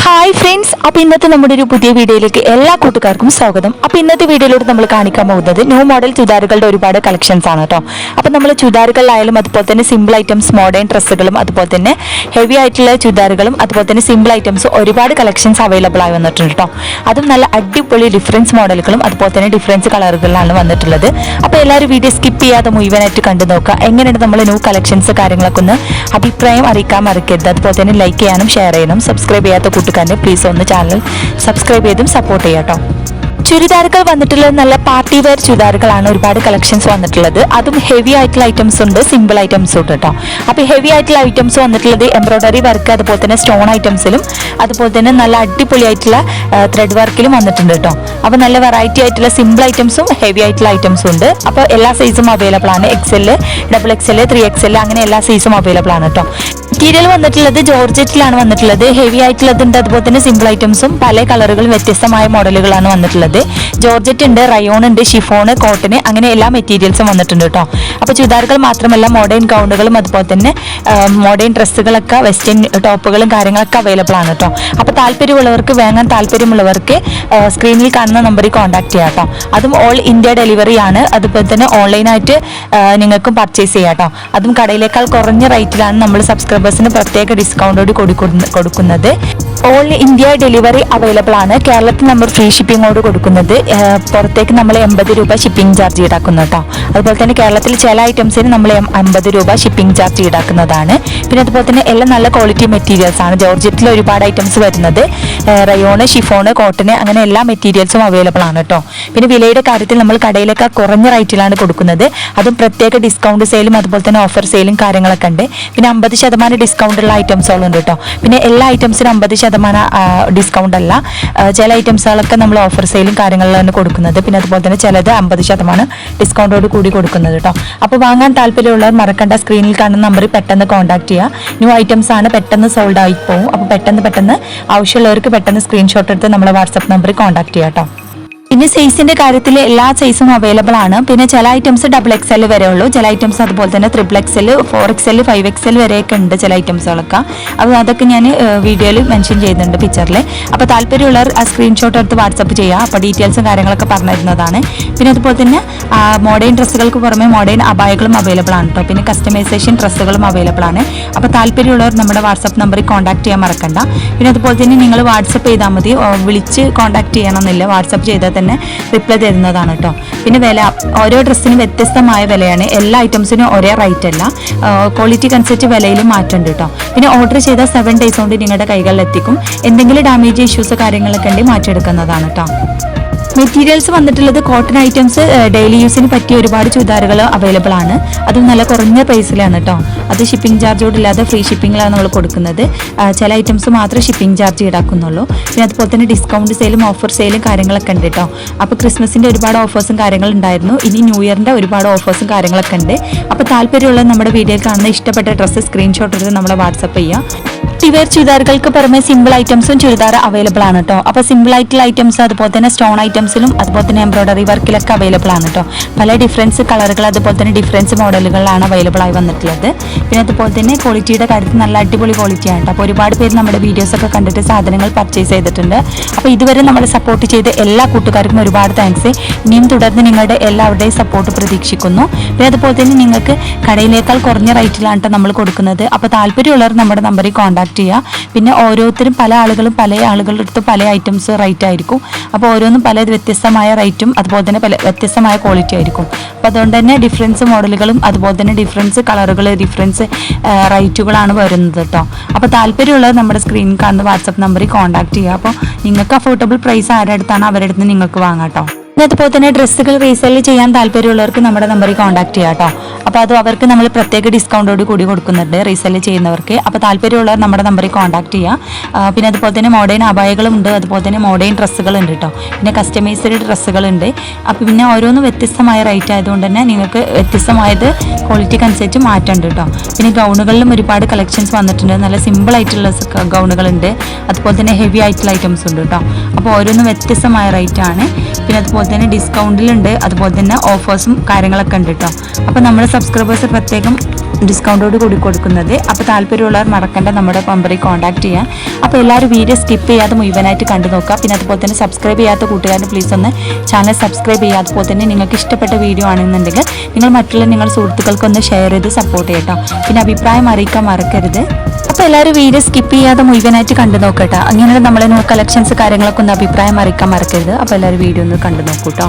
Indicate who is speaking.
Speaker 1: Hi friends, അപ്പോൾ ഇന്നത്തെ നമ്മുടെ ഒരു പുതിയ വീഡിയോയിലേക്ക് എല്ലാ കൂട്ടുകാർക്കും സ്വാഗതം. അപ്പോൾ ഇന്നത്തെ വീഡിയോയിലൂടെ നമ്മൾ കാണിക്കാൻ പോകുന്നത് ന്യൂ മോഡൽ ചുരിദാറുകളുടെ ഒരുപാട് കളക്ഷൻസ് ആണ് കേട്ടോ. അപ്പോൾ നമ്മൾ ചുരിദാറുകളിലായാലും അതുപോലെ തന്നെ സിമ്പിൾ ഐറ്റംസ്, മോഡേൺ ഡ്രസ്സുകളും അതുപോലെ തന്നെ ഹെവി ആയിട്ടുള്ള ചുരിദാറുകളും അതുപോലെ തന്നെ സിമ്പിൾ ഐറ്റംസ് ഒരുപാട് കളക്ഷൻസ് അവൈലബിൾ ആയി വന്നിട്ടുണ്ട് കേട്ടോ. അതും നല്ല അടിപൊളി ഡിഫറൻസ് മോഡലുകളും അതുപോലെ തന്നെ ഡിഫറൻസ് കളറുകളിലാണ് വന്നിട്ടുള്ളത്. അപ്പോൾ എല്ലാവരും വീഡിയോ സ്കിപ്പ് ചെയ്യാതെ മുഴുവനായിട്ട് കണ്ടു നോക്കുക. എങ്ങനെയാണ് നമ്മൾ ന്യൂ കളക്ഷൻസ് കാര്യങ്ങളൊക്കെ ഒന്ന് അഭിപ്രായം അറിയിക്കാൻ മറക്കരുത്. അതുപോലെ തന്നെ ലൈക്ക് ചെയ്യാനും ഷെയർ ചെയ്യാനും സബ്സ്ക്രൈബ് ചെയ്യാത്ത കൂട്ടുകാരനെ പ്ലീസ് ഒന്ന് ചാനൽ സബ്സ്ക്രൈബ് ചെയ്തും സപ്പോർട്ട് ചെയ്യാം കേട്ടോ. ചുരിദാറുകൾ വന്നിട്ടുള്ളത് നല്ല പാർട്ടി വെയർ ചുരിദാറുകളാണ് ഒരുപാട് കളക്ഷൻസ് വന്നിട്ടുള്ളത്. അതും ഹെവി ആയിട്ടുള്ള ഐറ്റംസ് ഉണ്ട്, സിമ്പിൾ ഐറ്റംസ് ഉണ്ട് കേട്ടോ. അപ്പോൾ ഹെവി ആയിട്ടുള്ള ഐറ്റംസ് വന്നിട്ടുള്ളത് എംബ്രോയ്ഡറി വർക്ക് അതുപോലെ തന്നെ സ്റ്റോൺ ഐറ്റംസിലും അതുപോലെ തന്നെ നല്ല അടിപൊളി ആയിട്ടുള്ള ത്രെഡ് വർക്കിലും വന്നിട്ടുണ്ട് കേട്ടോ. അപ്പോൾ നല്ല വെറൈറ്റി ആയിട്ടുള്ള സിമ്പിൾ ഐറ്റംസും ഹെവി ആയിട്ടുള്ള ഐറ്റംസും ഉണ്ട്. അപ്പോൾ എല്ലാ സൈസും അവൈലബിൾ ആണ്. XL, XXL, 3XL അങ്ങനെ എല്ലാ സൈസും അവൈലബിൾ ആണ് കേട്ടോ. മെറ്റീരിയൽ വന്നിട്ടുള്ളത് ജോർജറ്റിലാണ് വന്നിട്ടുള്ളത്. ഹെവി ആയിട്ടുള്ളതുണ്ട്, അതുപോലെ തന്നെ സിമ്പിൾ ഐറ്റംസും പല കളറുകളും വ്യത്യസ്തമായ മോഡലുകളാണ് വന്നിട്ടുള്ളത്. ജോർജറ്റ് ഉണ്ട്, റയോൺ ഉണ്ട്, ഷിഫോണ്, കോട്ടൺ അങ്ങനെ എല്ലാ മെറ്റീരിയൽസും വന്നിട്ടുണ്ട് കേട്ടോ. അപ്പോൾ ചുരിദാറുകൾ മാത്രമല്ല മോഡേൺ ഗൗണുകളും അതുപോലെ തന്നെ മോഡേൺ ഡ്രസ്സുകളൊക്കെ വെസ്റ്റേൺ ടോപ്പുകളും കാര്യങ്ങളൊക്കെ അവൈലബിൾ ആണ് കേട്ടോ. അപ്പോൾ താല്പര്യമുള്ളവർക്ക് വാങ്ങാൻ താല്പര്യമുള്ളവർക്ക് സ്ക്രീനിൽ കാണുന്ന നമ്പറിൽ കോൺടാക്ട് ചെയ്യാം കേട്ടോ. അതും ഓൾ ഇന്ത്യ ഡെലിവറി ആണ്. അതുപോലെ തന്നെ ഓൺലൈനായിട്ട് നിങ്ങൾക്കും പർച്ചേസ് ചെയ്യാം കേട്ടോ. അതും കടയിലേക്കാൾ കുറഞ്ഞ റേറ്റിലാണ് നമ്മൾ സബ്സ്ക്രൈബേഴ്സിന് പ്രത്യേക ഡിസ്കൗണ്ടോട് കൊടുക്കുന്നത്. ഓൾ ഇന്ത്യ ഡെലിവറി അവൈലബിൾ ആണ്. കേരളത്തിൽ നമ്മൾ ഫ്രീ ഷിപ്പിങ്ങോട് കൊടുക്കുന്നത്. പുറത്തേക്ക് നമ്മൾ 80 രൂപ ഷിപ്പിംഗ് ചാർജ് ഈടാക്കുന്നു കേട്ടോ. അതുപോലെ തന്നെ കേരളത്തിൽ ചില ഐറ്റംസിന് നമ്മൾ 50 രൂപ ഷിപ്പിംഗ് ചാർജ് ഈടാക്കുന്നതാണ്. പിന്നെ അതുപോലെ തന്നെ എല്ലാം നല്ല ക്വാളിറ്റി മെറ്റീരിയൽസ് ആണ്. ജോർജറ്റിൽ ഒരുപാട് ഐറ്റംസ് വരുന്നത്. റയോണ്, ഷിഫോണ്, കോട്ടൺ അങ്ങനെ എല്ലാ മെറ്റീരിയൽസും അവൈലബിൾ ആണ് കേട്ടോ. പിന്നെ വിലയുടെ കാര്യത്തിൽ നമ്മൾ കടയിലൊക്കെ കുറഞ്ഞ റേറ്റിലാണ് കൊടുക്കുന്നത്. അതും പ്രത്യേക ഡിസ്കൗണ്ട് സെയിലും അതുപോലെ തന്നെ ഓഫർ സെയിലും കാര്യങ്ങളൊക്കെ ഉണ്ട്. പിന്നെ 50% ഡിസ്കൗണ്ട് ഉള്ള ഐറ്റംസുകളും ഉണ്ട് കേട്ടോ. പിന്നെ എല്ലാ ഐറ്റംസിനും 50% ഡിസ്കൗണ്ട് അല്ല. ചില ഐറ്റംസുകളൊക്കെ നമ്മൾ ഓഫർ സെയിലും കാര്യങ്ങളിലാണ് കൊടുക്കുന്നത്. പിന്നെ അതുപോലെ തന്നെ ചിലത് 50% ഡിസ്കൗണ്ടോട് കൂടി കൊടുക്കുന്നത് കേട്ടോ. അപ്പോൾ വാങ്ങാൻ താല്പര്യമുള്ളവർ മറക്കണ്ട, സ്ക്രീനിൽ കാണുന്ന നമ്പറിൽ പെട്ടെന്ന് കോൺടാക്ട് ചെയ്യുക. ന്യൂ ഐറ്റംസ് ആണ്, പെട്ടെന്ന് സോൾഡ് ആയി പോകും. അപ്പോൾ പെട്ടെന്ന് ആവശ്യമുള്ളവർക്ക് പെട്ടെന്ന് സ്ക്രീൻഷോട്ട് എടുത്ത് നമ്മളെ വാട്സപ്പ് നമ്പറിൽ കോൺടാക്ട് ചെയ്യാം കേട്ടോ. പിന്നെ സൈസിന്റെ കാര്യത്തിൽ എല്ലാ സൈസും അവൈലബിൾ ആണ്. പിന്നെ ചില ഐറ്റംസ് XXL വരെ ഉള്ളൂ, ചില ഐറ്റംസ് അതുപോലെ തന്നെ XXL, 4XL, 5XL വരെയൊക്കെ ഉണ്ട് ചില ഐറ്റംസുകളൊക്കെ. അപ്പോൾ അതൊക്കെ ഞാൻ വീഡിയോയിൽ മെൻഷൻ ചെയ്യുന്നുണ്ട് പിക്ചറിൽ. അപ്പോൾ താല്പര്യമുള്ളവർ ആ സ്ക്രീൻഷോട്ട് എടുത്ത് വാട്സപ്പ് ചെയ്യുക. അപ്പോൾ ഡീറ്റെയിൽസും കാര്യങ്ങളൊക്കെ പറഞ്ഞു തരുന്നതാണ്. പിന്നെ അതുപോലെ തന്നെ മോഡേൺ ഡ്രസ്സുകൾക്ക് പുറമെ മോഡേൺ അബായകളും അവൈലബിൾ ആണ് കേട്ടോ. പിന്നെ കസ്റ്റമൈസേഷൻ ഡ്രസ്സുകളും അവൈലബിൾ ആണ്. അപ്പോൾ താല്പര്യമുള്ളവർ നമ്മുടെ വാട്സപ്പ് നമ്പറിൽ കോൺടാക്ട് ചെയ്യാൻ മറക്കണ്ട. പിന്നെ അതുപോലെ തന്നെ നിങ്ങൾ വാട്സപ്പ് ചെയ്താൽ മതി, വിളിച്ച് കോൺടാക്ട് ചെയ്യണമെന്നില്ല. വാട്സപ്പ് ചെയ്താൽ തന്നെ റിപ്ലൈ തരുന്നതാണ് കേട്ടോ. പിന്നെ വില ഓരോ ഡ്രസ്സിനും വ്യത്യസ്തമായ വിലയാണ്. എല്ലാ ഐറ്റംസിനും ഒരേ റേറ്റ് അല്ല. ക്വാളിറ്റിക്ക് അനുസരിച്ച് വിലയിലും മാറ്റമുണ്ട് കേട്ടോ. പിന്നെ ഓർഡർ ചെയ്താൽ 7 days കൊണ്ട് നിങ്ങളുടെ കൈകളിൽ എത്തിക്കും. എന്തെങ്കിലും ഡാമേജ് ഇഷ്യൂസ് കാര്യങ്ങളൊക്കെ ഉണ്ടെങ്കിൽ മാറ്റിയെടുക്കുന്നതാണ് കേട്ടോ. മെറ്റീരിയൽസ് വന്നിട്ടുള്ളത് കോട്ടൺ ഐറ്റംസ്, ഡെയിലി യൂസിന് പറ്റിയ ഒരുപാട് ചുരിദാറുകൾ അവൈലബിൾ ആണ്. അതും നല്ല കുറഞ്ഞ പ്രൈസിലാണ് കേട്ടോ. അത് ഷിപ്പിംഗ് ചാർജോട് ഇല്ലാതെ ഫ്രീ ഷിപ്പിങ്ങിലാണ് നമ്മൾ കൊടുക്കുന്നത്. ചില ഐറ്റംസ് മാത്രമേ ഷിപ്പിംഗ് ചാർജ് ഈടാക്കുന്നുള്ളൂ. പിന്നെ അതുപോലെ തന്നെ ഡിസ്കൗണ്ട് സെയിലും ഓഫർ സെയിലും കാര്യങ്ങളൊക്കെ ഉണ്ട് കേട്ടോ. അപ്പോൾ ക്രിസ്മസിൻ്റെ ഒരുപാട് ഓഫേഴ്സും കാര്യങ്ങളും ഉണ്ടായിരുന്നു. ഇനി ന്യൂ ഇയറിൻ്റെ ഒരുപാട് ഓഫേഴ്സും കാര്യങ്ങളൊക്കെ ഉണ്ട്. അപ്പോൾ താല്പര്യമുള്ള നമ്മുടെ വീഡിയോയിൽ കാണുന്ന ഇഷ്ടപ്പെട്ട ഡ്രസ്സ് സ്ക്രീൻഷോട്ട് എടുത്ത് നമ്മളെ വാട്സപ്പ് ചെയ്യുക. വെയർ ചുരിദാറുകൾക്ക് പുറമെ സിമ്പിൾ ഐറ്റംസും ചുരിദാർ അവൈലബിൾ ആണ് കേട്ടോ. അപ്പോൾ സിമ്പിൾ ആയിട്ടുള്ള ഐറ്റംസ് അതുപോലെ തന്നെ സ്റ്റോൺ ഐറ്റംസിലും അതുപോലെ തന്നെ എംബ്രോയ്ഡറി വർക്കിലൊക്കെ അവൈലബിൾ ആണ് കേട്ടോ. പല ഡിഫറൻസ് കളറുകൾ അതുപോലെ തന്നെ ഡിഫറൻസ് മോഡലുകളിലാണ് അവൈലബിൾ ആയി വന്നിട്ടുള്ളത്. പിന്നെ അതുപോലെ തന്നെ ക്വാളിറ്റിയുടെ കാര്യത്തിൽ നല്ല അടിപൊളി ക്വാളിറ്റിയാണ് കേട്ടോ. അപ്പോൾ ഒരുപാട് പേര് നമ്മുടെ വീഡിയോസൊക്കെ കണ്ടിട്ട് സാധനങ്ങൾ പർച്ചേസ് ചെയ്തിട്ടുണ്ട്. അപ്പോൾ ഇതുവരെ നമ്മളെ സപ്പോർട്ട് ചെയ്ത് എല്ലാ കൂട്ടുകാർക്കും ഒരുപാട് താങ്ക്സ്. ഇനിയും തുടർന്ന് നിങ്ങളുടെ എല്ലാവരുടെയും സപ്പോർട്ട് പ്രതീക്ഷിക്കുന്നു. പിന്നെ അതുപോലെ തന്നെ നിങ്ങൾക്ക് കടയിലേക്കാൾ കുറഞ്ഞ റേറ്റിലാണ് കേട്ടോ നമ്മൾ കൊടുക്കുന്നത്. അപ്പോൾ താല്പര്യമുള്ളവർ നമ്മുടെ നമ്പറിൽ കോൺടാക്ട് ചെയ്യുക. പിന്നെ ഓരോരുത്തരും പല ആളുകളുടെ അടുത്ത് പല ഐറ്റംസ് റേറ്റ് ആയിരിക്കും. അപ്പോൾ ഓരോന്നും പല വ്യത്യസ്തമായ റേറ്റും അതുപോലെ തന്നെ പല വ്യത്യസ്തമായ ക്വാളിറ്റി ആയിരിക്കും. അപ്പോൾ അതുകൊണ്ട് തന്നെ ഡിഫറൻസ് മോഡലുകളും അതുപോലെ തന്നെ ഡിഫറൻസ് കളറുകൾ, ഡിഫറൻസ് റേറ്റുകളാണ് വരുന്നത് കേട്ടോ. അപ്പോൾ താല്പര്യമുള്ളത് നമ്മുടെ സ്ക്രീനിൽ കാണുന്ന വാട്സപ്പ് നമ്പറിൽ കോൺടാക്ട് ചെയ്യുക. അപ്പോൾ നിങ്ങൾക്ക് അഫോർഡബിൾ പ്രൈസ് ആരുടെ അടുത്താണ് അവരുടെ അടുത്ത് നിങ്ങൾക്ക് വാങ്ങാം കേട്ടോ. അതുപോലെ തന്നെ ഡ്രസ്സുകൾ റീസെല് ചെയ്യാൻ താല്പര്യമുള്ളവർക്ക് നമ്മുടെ നമ്പറിൽ കോൺടാക്ട് ചെയ്യാം കേട്ടോ. അപ്പോൾ അത് അവർക്ക് നമ്മൾ പ്രത്യേക ഡിസ്കൗണ്ടോട് കൂടി കൊടുക്കുന്നുണ്ട് റീസെല് ചെയ്യുന്നവർക്ക്. അപ്പോൾ താല്പര്യമുള്ളവർ നമ്മുടെ നമ്പറിൽ കോൺടാക്ട് ചെയ്യുക. പിന്നെ അതുപോലെ തന്നെ മോഡേൺ അബായകളുണ്ട്, അതുപോലെ തന്നെ മോഡേൺ ഡ്രസ്സുകളുണ്ട് കേട്ടോ. പിന്നെ കസ്റ്റമൈസ്ഡ് ഡ്രസ്സുകളുണ്ട്. അപ്പോൾ പിന്നെ ഓരോന്നും വ്യത്യസ്തമായ റേറ്റ് ആയതുകൊണ്ട് തന്നെ നിങ്ങൾക്ക് വ്യത്യസ്തമായത് ക്വാളിറ്റിക്ക് അനുസരിച്ച് മാറ്റമുണ്ട് കേട്ടോ. പിന്നെ ഗൗണുകളിലും ഒരുപാട് കളക്ഷൻസ് വന്നിട്ടുണ്ട്. നല്ല സിമ്പിൾ ആയിട്ടുള്ള ഗൗണുകളുണ്ട്, അതുപോലെ തന്നെ ഹെവി ആയിട്ടുള്ള ഐറ്റംസ് ഉണ്ട് കേട്ടോ. അപ്പോൾ ഓരോന്നും വ്യത്യസ്തമായ റേറ്റ് ആണ്. പിന്നെ അതുപോലെ തന്നെ ഡിസ്കൗണ്ടിലുണ്ട്, അതുപോലെ തന്നെ ഓഫേഴ്സും കാര്യങ്ങളൊക്കെ ഉണ്ട് കേട്ടോ. അപ്പോൾ നമ്മുടെ സബ്സ്ക്രൈബേഴ്സ് പ്രത്യേകം ഡിസ്കൗണ്ടോട് കൂടി കൊടുക്കുന്നത്. അപ്പോൾ താല്പര്യമുള്ളവർ മറക്കണ്ട നമ്മുടെ നമ്പറിൽ കോൺടാക്ട് ചെയ്യാം. അപ്പോൾ എല്ലാവരും വീഡിയോ സ്കിപ്പ് ചെയ്യാതെ മുഴുവനായിട്ട് കണ്ടു നോക്കുക. പിന്നെ അതുപോലെ തന്നെ സബ്സ്ക്രൈബ് ചെയ്യാത്ത കൂട്ടുകാരൻ പ്ലീസ് ഒന്ന് ചാനൽ സബ്സ്ക്രൈബ് ചെയ്യുക. അതുപോലെ തന്നെ നിങ്ങൾക്ക് ഇഷ്ടപ്പെട്ട വീഡിയോ ആണെന്നുണ്ടെങ്കിൽ നിങ്ങൾ മറ്റുള്ള നിങ്ങളുടെ സുഹൃത്തുക്കൾക്കൊന്ന് ഷെയർ ചെയ്ത് സപ്പോർട്ട് ചെയ്യട്ടോ. പിന്നെ അഭിപ്രായം അറിയിക്കാൻ മറക്കരുത്. അപ്പോൾ എല്ലാവരും വീഡിയോ സ്കിപ്പ് ചെയ്യാതെ മുഴുവനായിട്ട് കണ്ടു നോക്കട്ടോ. അങ്ങനെയുള്ള നമ്മളെ ന്യൂ കളക്ഷൻസ് കാര്യങ്ങളൊക്കെ ഒന്ന് അഭിപ്രായം അറിയിക്കാൻ മറക്കരുത്. അപ്പോൾ എല്ലാവരും വീഡിയോ ഒന്ന് കണ്ടു നോക്കൂ കേട്ടോ.